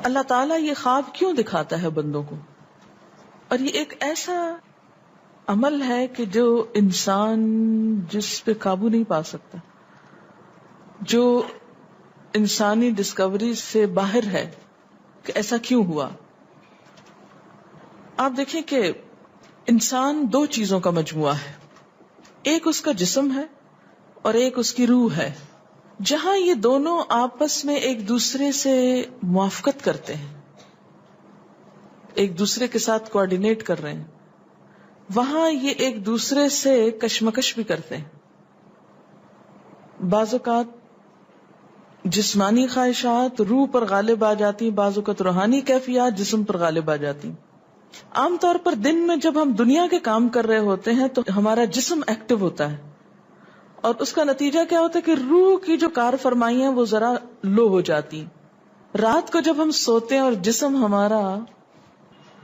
اللہ تعالیٰ یہ خواب کیوں دکھاتا ہے بندوں کو؟ اور یہ ایک ایسا عمل ہے کہ جو انسان جس پہ قابو نہیں پا سکتا، جو انسانی ڈسکوری سے باہر ہے کہ ایسا کیوں ہوا. آپ دیکھیں کہ انسان دو چیزوں کا مجموعہ ہے، ایک اس کا جسم ہے اور ایک اس کی روح ہے. جہاں یہ دونوں آپس میں ایک دوسرے سے موافقت کرتے ہیں، ایک دوسرے کے ساتھ کوآرڈینیٹ کر رہے ہیں، وہاں یہ ایک دوسرے سے کشمکش بھی کرتے ہیں. بعض اوقات جسمانی خواہشات روح پر غالب آ جاتی ہیں، بعض اوقات روحانی کیفیات جسم پر غالب آ جاتی ہیں. عام طور پر دن میں جب ہم دنیا کے کام کر رہے ہوتے ہیں تو ہمارا جسم ایکٹیو ہوتا ہے، اور اس کا نتیجہ کیا ہوتا ہے کہ روح کی جو کار فرمائی ہیں وہ ذرا لو ہو جاتی ہیں. رات کو جب ہم سوتے ہیں اور جسم ہمارا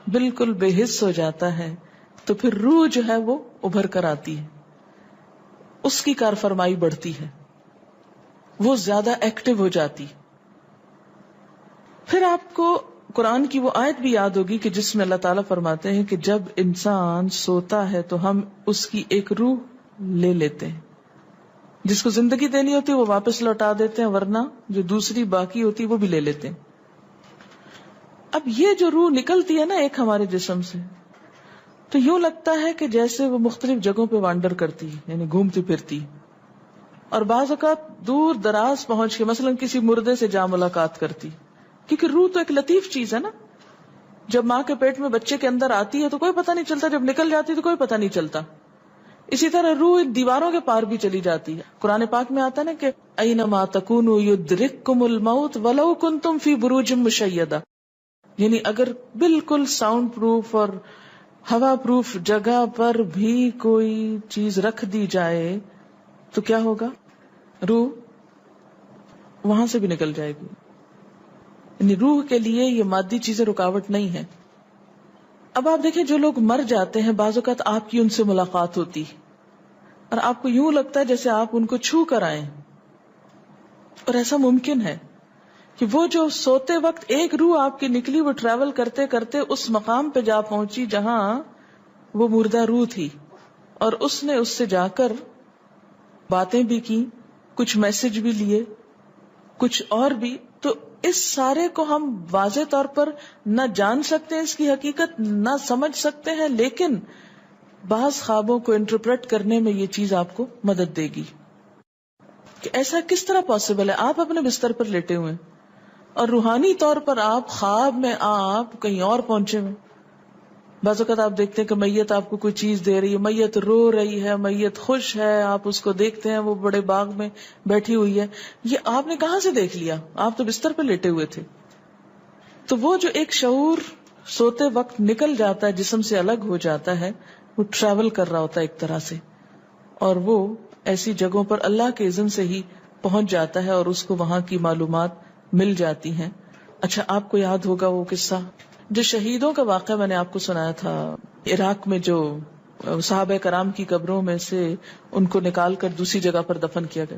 بالکل بے حس ہو جاتا ہے تو پھر روح جو ہے وہ ابھر کر آتی ہے، اس کی کار فرمائی بڑھتی ہے، وہ زیادہ ایکٹیو ہو جاتی. پھر آپ کو قرآن کی وہ آیت بھی یاد ہوگی کہ جس میں اللہ تعالیٰ فرماتے ہیں کہ جب انسان سوتا ہے تو ہم اس کی ایک روح لے لیتے ہیں، جس کو زندگی دینی ہوتی ہے وہ واپس لوٹا دیتے ہیں، ورنہ جو دوسری باقی ہوتی ہے وہ بھی لے لیتے ہیں. اب یہ جو روح نکلتی ہے نا ایک ہمارے جسم سے، تو یوں لگتا ہے کہ جیسے وہ مختلف جگہوں پہ وانڈر کرتی، یعنی گھومتی پھرتی، اور بعض اوقات دور دراز پہنچ کے مثلا کسی مردے سے جا ملاقات کرتی، کیونکہ روح تو ایک لطیف چیز ہے نا. جب ماں کے پیٹ میں بچے کے اندر آتی ہے تو کوئی پتہ نہیں چلتا، جب نکل جاتی تو کوئی پتہ نہیں چلتا. اسی طرح روح دیواروں کے پار بھی چلی جاتی ہے. قرآن پاک میں آتا نا کہ اینما تکونوا یدرککم الموت ولو کنتم فی بروج مشیدہ، یعنی اگر بالکل ساؤنڈ پروف اور ہوا پروف جگہ پر بھی کوئی چیز رکھ دی جائے تو کیا ہوگا؟ روح وہاں سے بھی نکل جائے گی. یعنی روح کے لیے یہ مادی چیزیں رکاوٹ نہیں ہے. اب آپ دیکھیں جو لوگ مر جاتے ہیں بعض اوقات آپ کی ان سے ملاقات ہوتی اور آپ کو یوں لگتا ہے جیسے آپ ان کو چھو کر آئیں، اور ایسا ممکن ہے کہ وہ جو سوتے وقت ایک روح آپ کی نکلی وہ ٹریول کرتے کرتے اس مقام پہ جا پہنچی جہاں وہ مردہ روح تھی، اور اس نے اس سے جا کر باتیں بھی کی، کچھ میسج بھی لیے، کچھ اور بھی. تو اس سارے کو ہم واضح طور پر نہ جان سکتے ہیں، اس کی حقیقت نہ سمجھ سکتے ہیں، لیکن بعض خوابوں کو انٹرپریٹ کرنے میں یہ چیز آپ کو مدد دے گی کہ ایسا کس طرح پاسبل ہے. آپ اپنے بستر پر لیٹے ہوئے اور روحانی طور پر آپ خواب میں آپ کہیں اور پہنچے ہوئے. بعض اوقات آپ دیکھتے ہیں کہ میت آپ کو کوئی چیز دے رہی ہے، میت رو رہی ہے، میت خوش ہے، آپ اس کو دیکھتے ہیں وہ بڑے باغ میں بیٹھی ہوئی ہے. یہ آپ نے کہاں سے دیکھ لیا؟ آپ تو بستر پہ لیٹے ہوئے تھے. تو وہ جو ایک شعور سوتے وقت نکل جاتا ہے، جسم سے الگ ہو جاتا ہے، وہ ٹریول کر رہا ہوتا ہے ایک طرح سے، اور وہ ایسی جگہوں پر اللہ کے اذن سے ہی پہنچ جاتا ہے اور اس کو وہاں کی معلومات مل جاتی ہیں. اچھا آپ کو یاد ہوگا وہ قصہ جو شہیدوں کا واقعہ میں نے آپ کو سنایا تھا، عراق میں جو صحابہ کرام کی قبروں میں سے ان کو نکال کر دوسری جگہ پر دفن کیا گیا.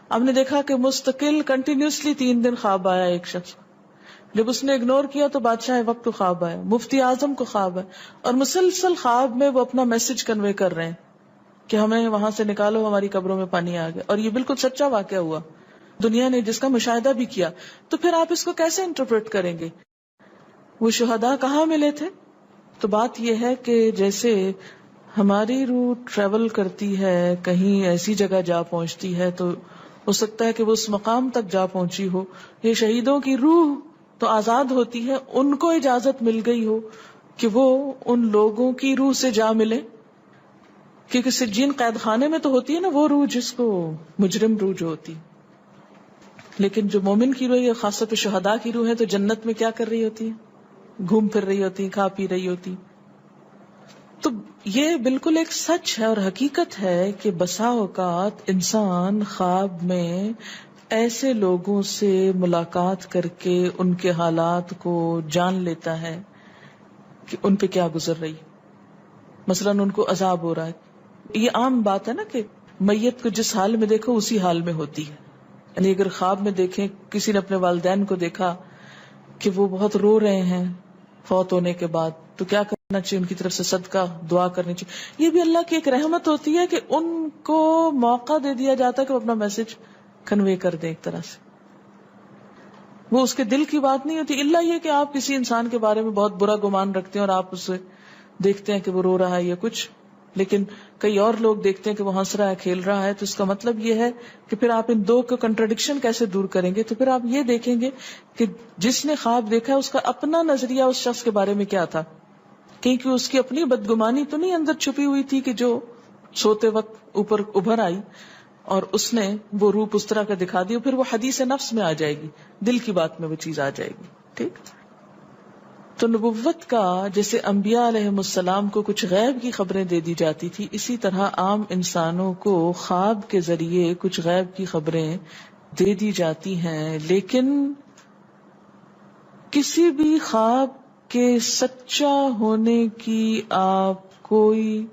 آپ نے دیکھا کہ مستقل کنٹینیوسلی 3 دن خواب آیا ایک شخص، جب اس نے اگنور کیا تو بادشاہ وقت کو خواب آیا، مفتی اعظم کو خواب ہے، اور مسلسل خواب میں وہ اپنا میسج کنوے کر رہے ہیں کہ ہمیں وہاں سے نکالو، ہماری قبروں میں پانی آ گیا. اور یہ بالکل سچا واقعہ ہوا، دنیا نے جس کا مشاہدہ بھی کیا. تو پھر آپ اس کو کیسے انٹرپریٹ کریں گے؟ وہ شہداء کہاں ملے تھے؟ تو بات یہ ہے کہ جیسے ہماری روح ٹریول کرتی ہے، کہیں ایسی جگہ جا پہنچتی ہے تو ہو سکتا ہے کہ وہ اس مقام تک جا پہنچی ہو. یہ شہیدوں کی روح تو آزاد ہوتی ہے، ان کو اجازت مل گئی ہو کہ وہ ان لوگوں کی روح سے جا ملے، کیونکہ سجین قید خانے میں تو ہوتی ہے نا وہ روح جس کو مجرم روح جو ہوتی. لیکن جو مومن کی روح ہے، خاص طور پہ شہداء کی روح ہے، تو جنت میں کیا کر رہی ہوتی ہے؟ گھوم پھر رہی ہوتی، کھا پی رہی ہوتی. تو یہ بالکل ایک سچ ہے اور حقیقت ہے کہ بسا اوقات انسان خواب میں ایسے لوگوں سے ملاقات کر کے ان کے حالات کو جان لیتا ہے کہ ان پہ کیا گزر رہی. مثلا ان کو عذاب ہو رہا ہے. یہ عام بات ہے نا کہ میت کو جس حال میں دیکھو اسی حال میں ہوتی ہے. یعنی اگر خواب میں دیکھیں کسی نے اپنے والدین کو دیکھا کہ وہ بہت رو رہے ہیں فوت ہونے کے بعد، تو کیا کرنا چاہیے؟ ان کی طرف سے صدقہ دعا کرنی چاہیے. یہ بھی اللہ کی ایک رحمت ہوتی ہے کہ ان کو موقع دے دیا جاتا ہے کہ وہ اپنا میسج کنوے کر دیں. ایک طرح سے وہ اس کے دل کی بات نہیں ہوتی، الا یہ کہ آپ کسی انسان کے بارے میں بہت برا گمان رکھتے ہیں اور آپ اسے دیکھتے ہیں کہ وہ رو رہا ہے یا کچھ، لیکن کئی اور لوگ دیکھتے ہیں کہ وہ ہنس رہا ہے، کھیل رہا ہے. تو اس کا مطلب یہ ہے کہ پھر آپ ان دو کو کنٹرڈکشن کیسے دور کریں گے؟ تو پھر آپ یہ دیکھیں گے کہ جس نے خواب دیکھا ہے اس کا اپنا نظریہ اس شخص کے بارے میں کیا تھا، کیونکہ اس کی اپنی بدگمانی تو نہیں اندر چھپی ہوئی تھی کہ جو سوتے وقت اوپر ابھر آئی اور اس نے وہ روپ اس طرح کا دکھا دیا. پھر وہ حدیث نفس میں آ جائے گی، دل کی بات میں وہ چیز آ جائے گی. ٹھیک. تو نبوت کا جیسے انبیاء علیہ السلام کو کچھ غیب کی خبریں دے دی جاتی تھی، اسی طرح عام انسانوں کو خواب کے ذریعے کچھ غیب کی خبریں دے دی جاتی ہیں. لیکن کسی بھی خواب کے سچا ہونے کی آپ کوئی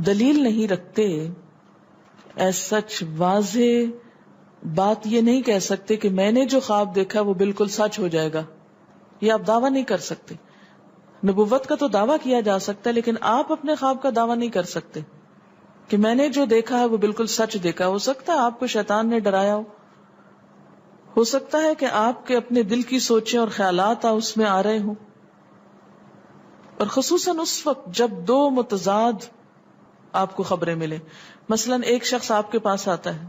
دلیل نہیں رکھتے. ایز سچ واضح بات یہ نہیں کہہ سکتے کہ میں نے جو خواب دیکھا وہ بالکل سچ ہو جائے گا، یہ آپ دعویٰ نہیں کر سکتے. نبوت کا تو دعویٰ کیا جا سکتا ہے، لیکن آپ اپنے خواب کا دعویٰ نہیں کر سکتے کہ میں نے جو دیکھا ہے وہ بالکل سچ دیکھا. ہو سکتا ہے آپ کو شیطان نے ڈرایا ہو سکتا ہے کہ آپ کے اپنے دل کی سوچیں اور خیالات اس میں آ رہے ہوں، اور خصوصاً اس وقت جب دو متضاد آپ کو خبریں ملیں. مثلا ایک شخص آپ کے پاس آتا ہے،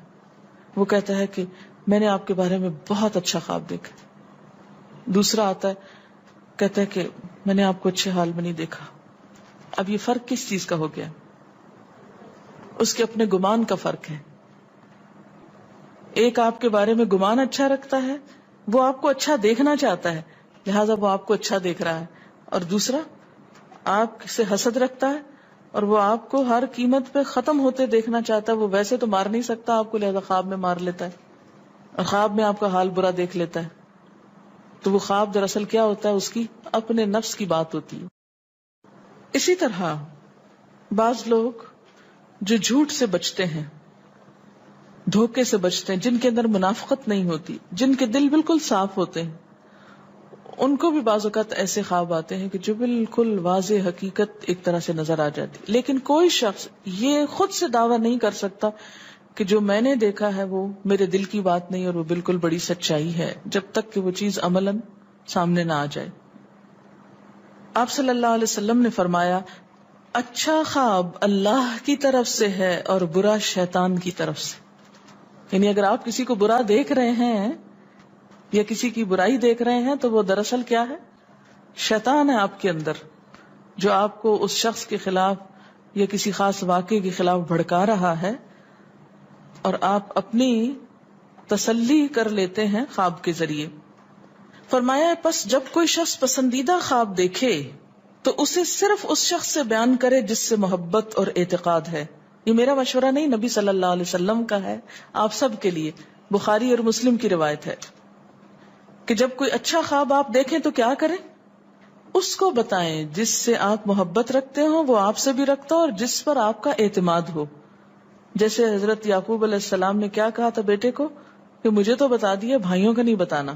وہ کہتا ہے کہ میں نے آپ کے بارے میں بہت اچھا خواب دیکھا. دوسرا آتا ہے کہتا ہے کہ میں نے آپ کو اچھے حال میں نہیں دیکھا. اب یہ فرق کس چیز کا ہو گیا؟ اس کے اپنے گمان کا فرق ہے. ایک آپ کے بارے میں گمان اچھا رکھتا ہے، وہ آپ کو اچھا دیکھنا چاہتا ہے لہذا وہ آپ کو اچھا دیکھ رہا ہے، اور دوسرا آپ سے حسد رکھتا ہے اور وہ آپ کو ہر قیمت پہ ختم ہوتے دیکھنا چاہتا ہے. وہ ویسے تو مار نہیں سکتا آپ کو، لہذا خواب میں مار لیتا ہے اور خواب میں آپ کا حال برا دیکھ لیتا ہے. تو وہ خواب دراصل کیا ہوتا ہے؟ اس کی اپنے نفس کی بات ہوتی ہے. اسی طرح بعض لوگ جو جھوٹ سے بچتے ہیں، دھوکے سے بچتے ہیں، جن کے اندر منافقت نہیں ہوتی، جن کے دل بالکل صاف ہوتے ہیں، ان کو بھی بعض اوقات ایسے خواب آتے ہیں کہ جو بالکل واضح حقیقت ایک طرح سے نظر آ جاتی. لیکن کوئی شخص یہ خود سے دعویٰ نہیں کر سکتا کہ جو میں نے دیکھا ہے وہ میرے دل کی بات نہیں اور وہ بالکل بڑی سچائی ہے، جب تک کہ وہ چیز عملاً سامنے نہ آ جائے. آپ صلی اللہ علیہ وسلم نے فرمایا اچھا خواب اللہ کی طرف سے ہے اور برا شیطان کی طرف سے. یعنی اگر آپ کسی کو برا دیکھ رہے ہیں یا کسی کی برائی دیکھ رہے ہیں تو وہ دراصل کیا ہے؟ شیطان ہے آپ کے اندر، جو آپ کو اس شخص کے خلاف یا کسی خاص واقعے کے خلاف بھڑکا رہا ہے، اور آپ اپنی تسلی کر لیتے ہیں خواب کے ذریعے. فرمایا پس جب کوئی شخص پسندیدہ خواب دیکھے تو اسے صرف اس شخص سے بیان کرے جس سے محبت اور اعتقاد ہے. یہ میرا مشورہ نہیں، نبی صلی اللہ علیہ وسلم کا ہے آپ سب کے لیے. بخاری اور مسلم کی روایت ہے کہ جب کوئی اچھا خواب آپ دیکھیں تو کیا کریں؟ اس کو بتائیں جس سے آپ محبت رکھتے ہو، وہ آپ سے بھی رکھتا ہو اور جس پر آپ کا اعتماد ہو. جیسے حضرت یعقوب علیہ السلام نے کیا کہا تھا بیٹے کو کہ مجھے تو بتا دیا، بھائیوں کا نہیں بتانا.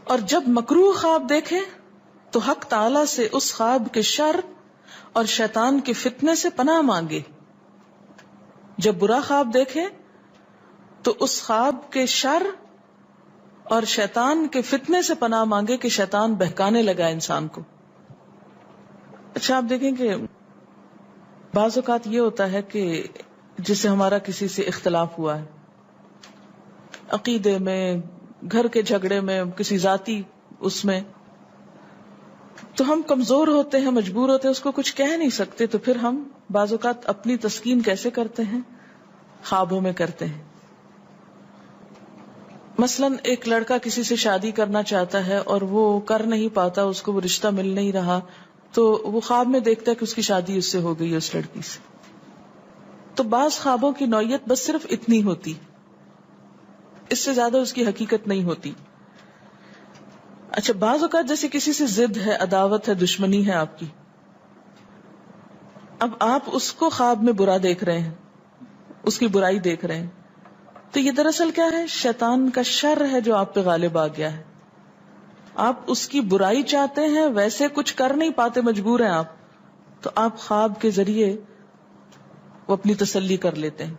اور جب مکروہ خواب دیکھیں تو حق تعالی سے اس خواب کے شر اور شیطان کے فتنے سے پناہ مانگے. جب برا خواب دیکھیں تو اس خواب کے شر اور شیطان کے فتنے سے پناہ مانگے کہ شیطان بہکانے لگا انسان کو. اچھا آپ دیکھیں کہ بعض اوقات یہ ہوتا ہے کہ جسے ہمارا کسی سے اختلاف ہوا ہے، عقیدے میں، گھر کے جھگڑے میں، کسی ذاتی اس میں، تو ہم کمزور ہوتے ہیں، مجبور ہوتے ہیں، اس کو کچھ کہہ نہیں سکتے. تو پھر ہم بعض اوقات اپنی تسکین کیسے کرتے ہیں؟ خوابوں میں کرتے ہیں. مثلا ایک لڑکا کسی سے شادی کرنا چاہتا ہے اور وہ کر نہیں پاتا، اس کو وہ رشتہ مل نہیں رہا، تو وہ خواب میں دیکھتا ہے کہ اس کی شادی اس سے ہو گئی ہے، اس لڑکی سے. تو بعض خوابوں کی نوعیت بس صرف اتنی ہوتی، اس سے زیادہ اس کی حقیقت نہیں ہوتی. اچھا بعض اوقات جیسے کسی سے ضد ہے، عداوت ہے، دشمنی ہے آپ کی، اب آپ اس کو خواب میں برا دیکھ رہے ہیں، اس کی برائی دیکھ رہے ہیں، تو یہ دراصل کیا ہے؟ شیطان کا شر ہے جو آپ پہ غالب آ گیا ہے. آپ اس کی برائی چاہتے ہیں، ویسے کچھ کر نہیں پاتے، مجبور ہیں آپ، تو آپ خواب کے ذریعے وہ اپنی تسلی کر لیتے ہیں.